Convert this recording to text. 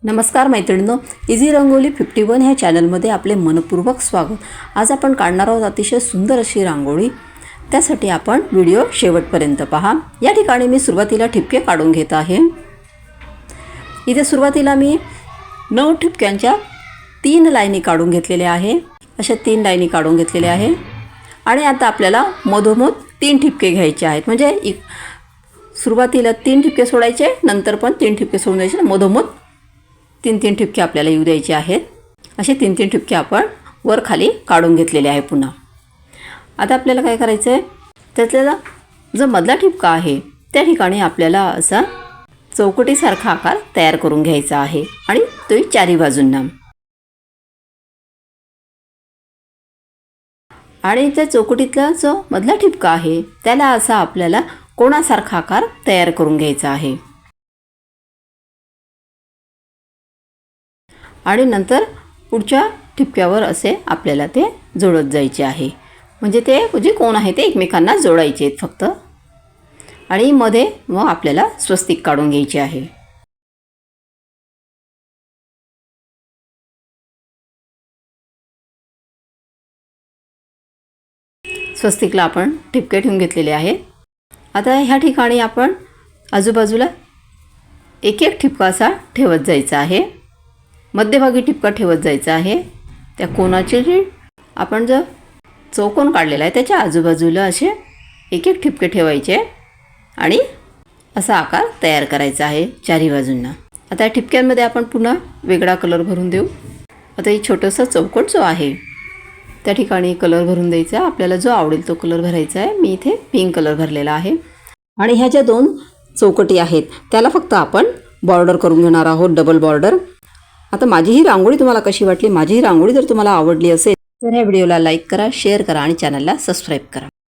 नमस्कार मैत्रिणींनो, इझी रंगोली 51 ह्या चॅनलमध्ये आपले मनपूर्वक स्वागत। आज आपण काढणार आहोत अतिशय सुंदर अशी रांगोळी। त्यासाठी आपण व्हिडिओ शेवटपर्यंत पहा। या ठिकाणी मी सुरुवातीला ठिपके काढून घेत आहे। इथे सुरुवातीला मी 9 ठिपक्यांच्या 3 लाईनी काढून घेतलेल्या आहे। अशा 3 लाईनी काढून घेतलेल्या आहे आणि आता आपल्याला मधोमध 3 ठिपके घ्यायचे आहेत। म्हणजे सुरुवातीला 3 ठिपके सोडायचे, नंतर पण 3 ठिपके सोडून द्यायचे, मधोमध 3 ठिपके आपल्याला येऊ द्यायचे आहेत। असे 3 ठिपके आपण वर खाली काढून घेतलेले आहे। पुन्हा आता आपल्याला काय करायचं आहे, त्यातला जो मधला ठिपका आहे त्या ठिकाणी आपल्याला असा चौकटीसारखा आकार तयार करून घ्यायचा आहे आणि तो चारी बाजूंना। आणि त्या चौकटीतला जो मधला ठिपका आहे त्याला असा आपल्याला कोणासारखा आकार तयार करून घ्यायचा आहे। आणि नंतर पुढच्या ठिपक्यावर असे आपल्याला ते जोडत जायचे आहे। म्हणजे ते जे कोण आहे ते एकमेकांना जोडायचे आहेत फक्त। आणि मध्ये मग आपल्याला स्वस्तिक काढून घ्यायचे आहे। स्वस्तिकला आपण ठिपके ठेवून घेतलेले आहेत। आता ह्या ठिकाणी आपण आजूबाजूला एक एक ठिपका असा ठेवत जायचा आहे। मध्यभागी ठिपका ठेवत जायचा आहे। त्या कोणाचे जे आपण जो चौकोन काढलेला आहे त्याच्या आजूबाजूला असे एक एक ठिपके ठेवायचे आणि असा आकार तयार करायचा आहे चारी बाजूंना। आता या ठिपक्यांमध्ये आपण पुन्हा वेगळा कलर भरून देऊ। आता ही छोटंसं चौकोन जो आहे त्या ठिकाणी कलर भरून द्यायचा। आपल्याला जो आवडेल तो कलर भरायचा आहे। मी इथे पिंक कलर भरलेला आहे। आणि ह्या ज्या 2 चौकटी आहेत त्याला फक्त आपण बॉर्डर करून घेणार आहोत, डबल बॉर्डर। आता माझी ही रांगोळी तुम्हाला कशी वाटली? माझी ही रांगोळी जर तुम्हाला आवडली असेल तर या व्हिडिओला लाईक करा, शेअर करा आणि चॅनलला सबस्क्राईब करा।